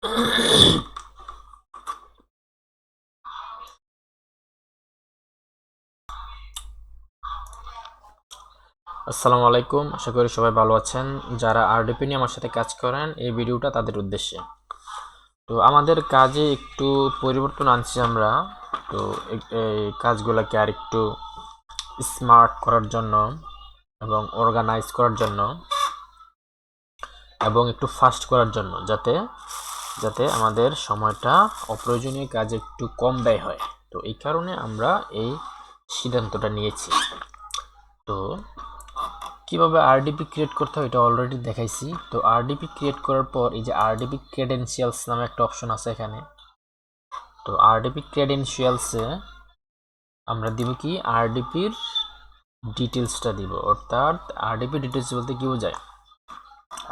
আসসালামু আলাইকুম, আশা করি সবাই ভালো আছেন। যারা আরডিপি নিয়ে আমার সাথে কাজ করেন, এই ভিডিওটা তাদের উদ্দেশ্যে। তো আমাদের কাজে একটু পরিবর্তন আনছি আমরা। তো এই কাজগুলোকে আর একটু স্মার্ট করার জন্য এবং অর্গানাইজ করার জন্য এবং একটু ফাস্ট করার জন্য, যাতে যাতে আমাদের সময়টা অপ্রয়োজনীয় কাজে একটু কম ব্যয় হয়। তো এই কারণে আমরা এই সিদ্ধান্তটা নিয়েছি। তো কিভাবে আরডিপি ক্রিয়েট করতে হয় এটা অলরেডি দেখাইছি। তো আরডিপি ক্রিয়েট করার পর এই যে আরডিপি ক্রেডেনশিয়ালস নামে একটা অপশন আছে এখানে। তো আরডিপি ক্রেডেনশিয়ালসে আমরা দিব কি, আরডিপির ডিটেলসটা দিব। অর্থাৎ আরডিপি ডিটেলস বলতে কি বোঝায়,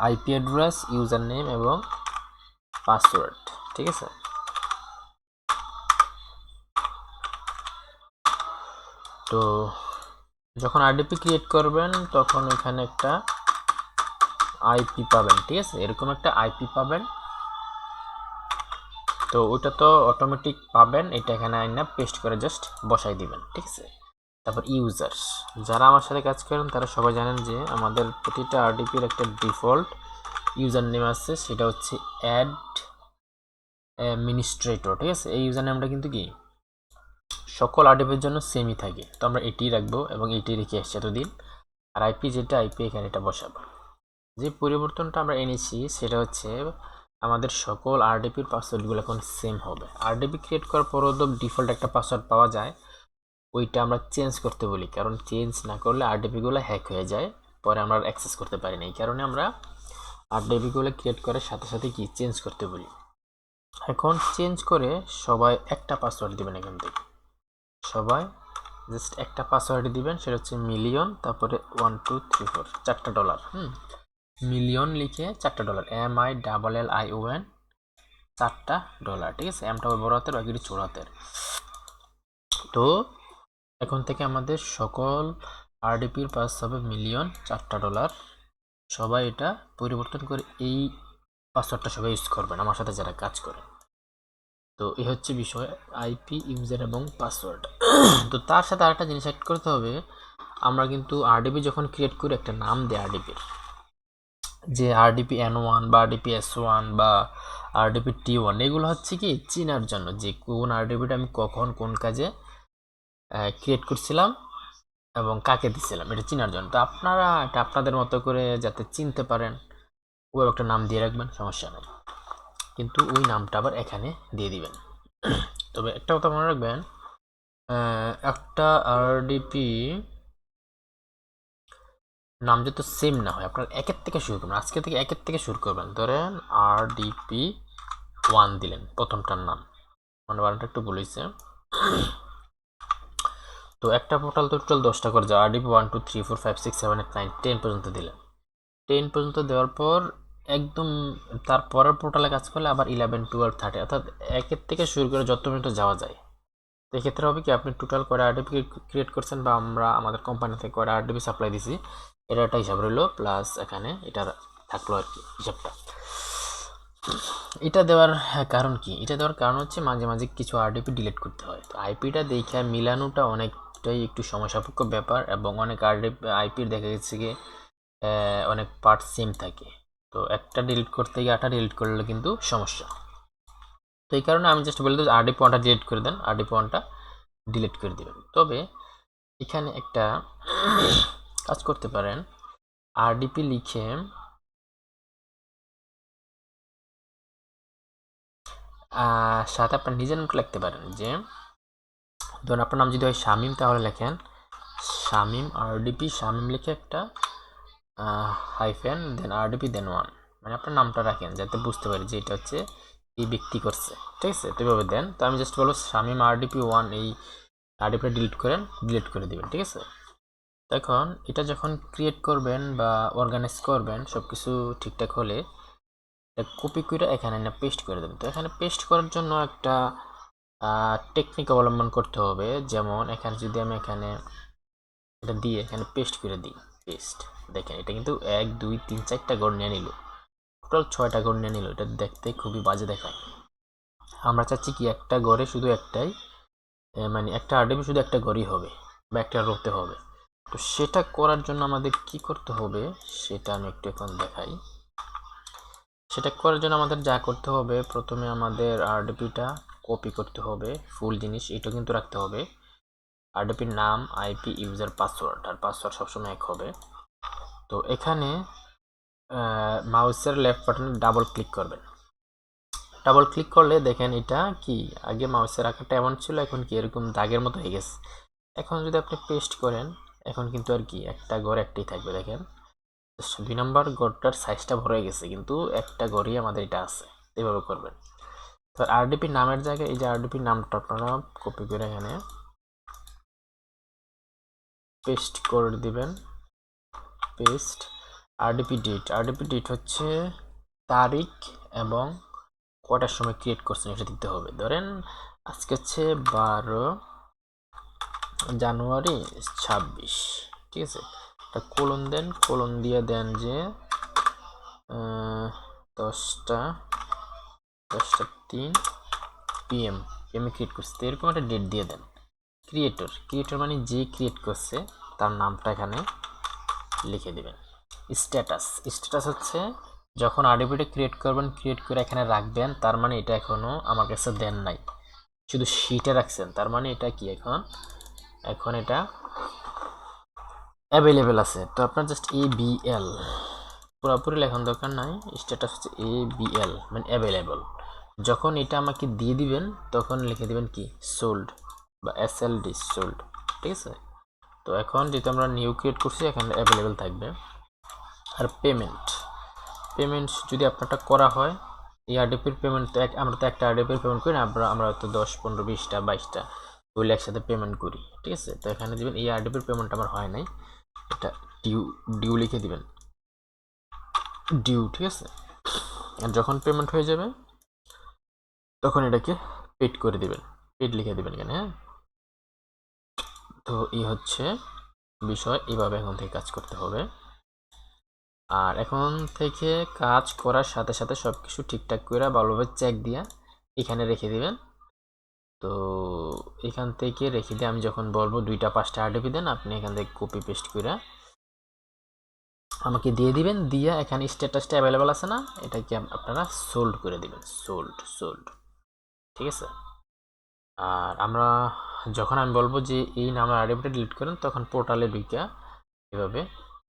আইপি অ্যাড্রেস, ইউজার নেম এবং পাসওয়ার্ড। ঠিক আছে। তো যখন আরডিপি ক্রিয়েট করবেন তখন এখানে একটা আইপি পাবেন। ঠিক আছে, এরকম একটা আইপি পাবেন। তো ওটা তো অটোমেটিক পাবেন, এটা এখানে আইনা পেস্ট করে জাস্ট বসাই দিবেন। ঠিক আছে। তারপর ইউজার্স, যারা আমার সাথে কাজ করেন তারা সবাই জানেন যে আমাদের প্রতিটা আরডিপির একটা ডিফল্ট ইউজার নেম আছে, সেটা হচ্ছে অ্যাড অ্যাডমিনিস্ট্রেটর। ঠিক আছে, এই ইউজার নেমটা কিন্তু কি সকল আরডিপির জন্য সেমই থাকে। তো আমরা এটিই রাখবো এবং এটি রেখে আসছি এতদিন। আর আইপি যেটা, আইপি এখানে এটা বসাবো। যে পরিবর্তনটা আমরা এনেছি সেটা হচ্ছে আমাদের সকল আরডিপির পাসওয়ার্ডগুলো এখন সেম হবে। আরডিপি ক্রিয়েট করার পরও তো ডিফল্ট একটা পাসওয়ার্ড পাওয়া যায়, ওইটা আমরা চেঞ্জ করতে বলি, কারণ চেঞ্জ না করলে আরডিপিগুলো হ্যাক হয়ে যায়, পরে আমরা অ্যাক্সেস করতে পারি না। এই কারণে আমরা আরডিপিগুলো ক্রিয়েট করার সাথে সাথে কি চেঞ্জ করতে বলি। এখন চেঞ্জ করে সবাই একটা পাসওয়ার্ড দিবেন। এখান থেকে সবাই জাস্ট একটা পাসওয়ার্ড দিবেন, সেটা হচ্ছে মিলিয়ন, তারপরে 1 2 3 4 চারটা ডলার। মিলিয়ন লিখে $4, MILLION, $4। ঠিক আছে, এমটা বড় হাতের, বাকিটি ছোট হাতের। তো এখন থেকে আমাদের সকল আরডিপির পাস হবে মিলিয়ন, $4। সবাই এটা পরিবর্তন করে এই পাসওয়ার্ডটা সবাই ইউজ করবেন আমার সাথে যারা কাজ করে। তো এই হচ্ছে বিষয়, আইপি, ইউজার এবং পাসওয়ার্ড। তো তার সাথে আরেকটা জিনিস অ্যাড করতে হবে। আমরা কিন্তু আরডিপি যখন ক্রিয়েট করি একটা নাম দেয় আরডিপির, যে আরডিপি N1 বা আরডিপি S1 বা আরডিপি T1, এগুলো হচ্ছে কি চিনার জন্য, যে কোন আরডিপিটা আমি কখন কোন কাজে ক্রিয়েট করছিলাম এবং কাকে দিছিলাম, এটা চিনার জন্য। তো আপনারা এটা আপনাদের মতো করে যাতে চিনতে পারেন ওই একটা নাম দিয়ে রাখবেন, সমস্যা নেই। কিন্তু ওই নামটা আবার এখানে দিয়ে দিবেন। তবে একটা কথা মনে রাখবেন, একটা আরডিপি নাম যাতে সেম না হয়। আপনার একের থেকে শুরু করবেন, আজকে থেকে একের থেকে শুরু করবেন। ধরেন RDP1 দিলেন প্রথমটার নাম, মানে বানানটা একটু বলেছে। তো একটা পোর্টাল তো টোটাল 10টা করে যায়, RDP 1 2 3 4 5 6 7 8 9 10 পর্যন্ত দিলেন। 10 পর্যন্ত দেওয়ার পর একদম তারপরের পোর্টালে কাজ করলে আবার 11 12 13, অর্থাৎ একের থেকে শুরু করে যত পর্যন্ত যাওয়া যায়। তো এক্ষেত্রে হবে কি, আপনি টোটাল কয়টা আরডিপি ক্রিয়েট করছেন বা আমরা আমাদের কোম্পানি থেকে কয়টা আরডিপি সাপ্লাই দিছি, এটা একটা হিসাব রইলো, প্লাস এখানে এটা থাকলো আর কি হিসাবটা। এটা দেওয়ার কারণ কি, এটা দেওয়ার কারণ হচ্ছে মাঝে মাঝে কিছু আরডিপি ডিলিট করতে হয়। তো আইপিটা দেখে মিলানোটা অনেকটাই একটু সময় সাপেক্ষ ব্যাপার, এবং অনেক আরডিপি আইপির দেখা গেছে কি অনেক পার্ট সেম থাকে। তো একটা ডিলিট করতে গিয়ে আটা ডিলিট করলে কিন্তু সমস্যা। তো এই কারণে আমি জাস্ট বলে দেবো RDP 1টা ডিলিট করে দেন, RDP 1টা ডিলিট করে দেবেন। তবে এখানে একটা কাজ করতে পারেন, আরডিপি লিখে সাথে আপনার নিজের নামটা লিখতে পারেন। যে ধরুন আপনার নাম যদি হয় শামিম, তাহলে লেখেন শামিম আরডিপি, শামিম লিখে একটা হাইফেন দেন RDP দেন 1, মানে আপনার নামটা রাখেন যাতে বুঝতে পারি যে এটা হচ্ছে এই ব্যক্তি করছে। ঠিক আছে, তো এভাবে দেন। তো আমি জাস্ট বলবো শামিম RDP1, এই আরডিপিটা ডিলিট করে দিবেন। ঠিক আছে। এখন এটা যখন ক্রিয়েট করবেন বা অর্গানাইজ করবেন, সব কিছু ঠিকঠাক হলে কপি করে এখানে না পেস্ট করে দেবেন। তো এখানে পেস্ট করার জন্য একটা টেকনিক অবলম্বন করতে হবে। যেমন এখানে যদি আমি এখানে এটা দিয়ে এখানে পেস্ট করে দিই, পেস্ট, দেখেন এটা কিন্তু 1 2 3 4টা ঘর নিয়ে নিল। টোটাল 6টা ঘর নিয়ে নিল, এটা দেখতে খুবই বাজে দেখায়। আমরা চাচ্ছি কি একটা ঘরে শুধু একটাই, মানে একটা আরডিপি শুধু একটা ঘরই হবে বা একটা রোতে হবে। তো সেটা করার জন্য আমাদের কি করতে হবে সেটা আমি একটু এখন দেখাই। সেটা করার জন্য আমাদের যা করতে হবে, প্রথমে আমাদের আরডিপিটা কপি করতে হবে, ফুল জিনিস এটা কিন্তু রাখতে হবে। আরডিপির নাম, আইপি, ইউজার, পাসওয়ার্ড, আর পাসওয়ার্ড সবসময় এক হবে। তো এখানে মাউসের লেফট বাটনে ডাবল ক্লিক করবেন। ডাবল ক্লিক করলে দেখেন এটা কি, আগে মাউসের আকারটা এমন ছিল, এখন কি এরকম দাগের মতো হয়ে গেছে। এখন যদি আপনি পেস্ট করেন, এখন কিন্তু আর কি একটা ঘর একটাই থাকবে। দেখেন 2 নম্বর ঘরটার সাইজটা বড় হয়ে গেছে, কিন্তু একটা ঘরই আমাদের এটা আছে। এভাবে করবেন। তো আরডিপি নামের জায়গায় এই যে আরডিপি নামটা আপনারা কপি করে এখানে পেস্ট করে দিবেন। পেস্ট। আরডিপি ডেট হচ্ছে তারিখ এবং কটার সময় ক্রিয়েট করছেন এটা দিতে হবে। ধরেন আজকে হচ্ছে 12 জানুয়ারি 26, ঠিক আছে। একটা কোলন দেন, কোলন দিয়ে দেন যে 10টা 3 PM ক্রিয়েট করছে, তো এরকম একটা ডেট দিয়ে দেন। ক্রিয়েটর মানে যে ক্রিয়েট করছে তার নামটা এখানে লিখে দিবেন। স্ট্যাটাস হচ্ছে যখন আরডিপিটা ক্রিয়েট করবেন, ক্রিয়েট করে এখানে রাখবেন, তার মানে এটা এখনো আমার কাছে দেন নাই, শুধু শিটে রাখছেন, তার মানে এটা কি এখন এটা অ্যাভেলেবেল আছে। তো আপনার জাস্ট ABL পুরোপুরি লেখার দরকার নাই, স্ট্যাটাস হচ্ছে ABL মানে অ্যাভেলেবল। যখন এটা আমাকে দিয়ে দিবেন তখন লিখে দিবেন কি সোল্ড বা SLD সোল্ড, ঠিক আছে। তো এখন যেহেতু আমরা নিউ ক্রিয়েট করছি এখানে অ্যাভেলেবেল থাকবে। আর পেমেন্ট যদি আপনারটা করা হয়, এই আরডিপির পেমেন্ট তো আমরা তো একটা আরডিপির পেমেন্ট করি না, আমরা তো 10 15 20টা 22টা ওইগুলো একসাথে পেমেন্ট করি, ঠিক আছে। তো এখানে দিবেন এই আরডিপির পেমেন্ট আমার হয় নাই, এটা ডিউ লিখে দিবেন, ডিউ, ঠিক আছে। আর যখন পেমেন্ট হয়ে যাবে তখন এটাকে পেড করে দিবেন, পেড লিখে দিবেন এখানে, হ্যাঁ। তো এই হচ্ছে বিষয়, এইভাবে এখন থেকে কাজ করতে হবে। আর এখন থেকে কাজ করার সাথে সাথে সব কিছু ঠিকঠাক করে ভালোভাবে চেক দিয়া এখানে রেখে দিবেন। তো এখান থেকে রেখে দিয়ে আমি যখন বলবো 2টা 5টা আরডিপি দেন, আপনি এখান থেকে কপি পেস্ট করে আমাকে দিয়ে দিবেন। দিয়া এখানে স্ট্যাটাসটা অ্যাভেলেবেল আছে না, এটাকে আপনারা সোল্ড করে দিবেন, সোল্ড, ঠিক আছে। আর আমরা যখন আমি বলবো যে এই নামের আরডিপিটা ডিলিট করেন, তখন পোর্টালে ঢুকে এভাবে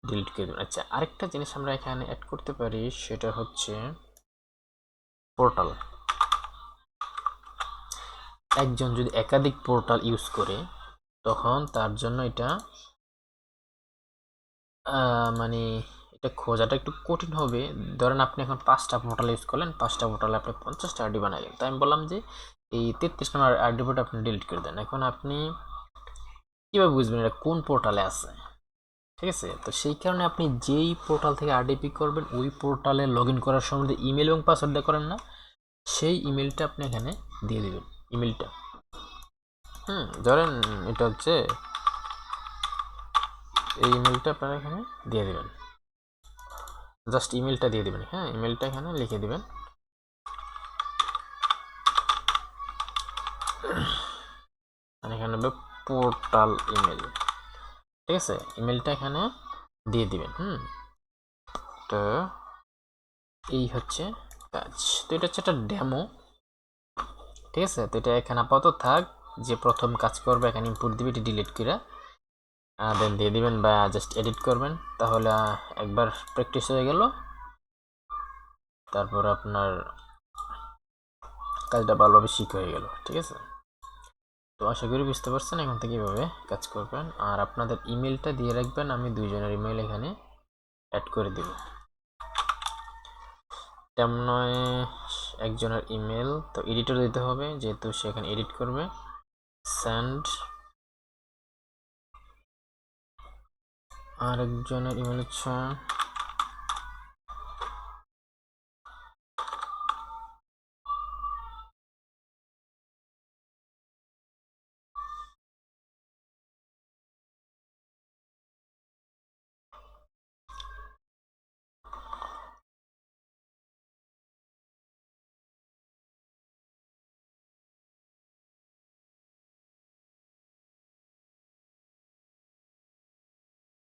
ডিলিট করে দেবেন। আচ্ছা, আরেকটা জিনিস আমরা এখানে অ্যাড করতে পারি, সেটা হচ্ছে পোর্টাল। একজন যদি একাধিক পোর্টাল ইউজ করে তখন তার জন্য এটা মানে এটা খোঁজাটা একটু কঠিন হবে। ধরেন আপনি এখন 5টা পোর্টাল ইউজ করলেন, 5টা পোর্টালে আপনি 50টা আইডি বানাইলেন, তাই আমি বললাম যে এই 33 নম্বর আইডিটা আপনি ডিলিট করে দেন। এখন আপনি কীভাবে বুঝবেন এটা কোন পোর্টালে আছে, ঠিক আছে। তো সেই কারণে আপনি যেই পোর্টাল থেকে আরডিপি করবেন ওই পোর্টালে লগ ইন করার সময় যে ইমেল এবং পাসওয়ার্ড দিয়ে করেন না, সেই ইমেলটা আপনি এখানে দিয়ে দেবেন, ইমেলটা। ধরেন এটা হচ্ছে এই ইমেলটা আপনারা এখানে দিয়ে দেবেন, জাস্ট ইমেলটা দিয়ে দেবেন, হ্যাঁ। ইমেলটা এখানে লিখে দিবেন, এখানে হবে পোর্টাল ইমেল, ঠিক আছে। ইমেলটা এখানে দিয়ে দিবেন। তো এই হচ্ছে কাজ। তো এটা হচ্ছে একটা ডেমো, ঠিক আছে। তো এটা এখানে আপাতত থাক, যে প্রথম কাজ করবে এখানে ইনপুট দিবে, এটি ডিলিট করে দেন দিয়ে দিবেন বা জাস্ট এডিট করবেন, তাহলে একবার প্র্যাকটিস হয়ে গেল, তারপর আপনার কাজটা ভালোভাবে শিখে হয়ে গেল, ঠিক আছে। তো আশা করি বুঝতে পারছেন এখন থেকে কীভাবে কাজ করবেন। আর আপনাদের ইমেলটা দিয়ে রাখবেন, আমি 2জনের ইমেল এখানে অ্যাড করে দিব। তেমন নয় একজনের ইমেল, তো এডিটর দিতে হবে যেহেতু সে এখানে এডিট করবে। সেন্ড আরেকজনের ইমেল হচ্ছে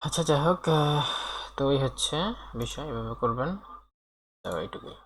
আচ্ছা যাই হোক, তো এই হচ্ছে বিষয়, এভাবে করবেন, তো এইটুকুই।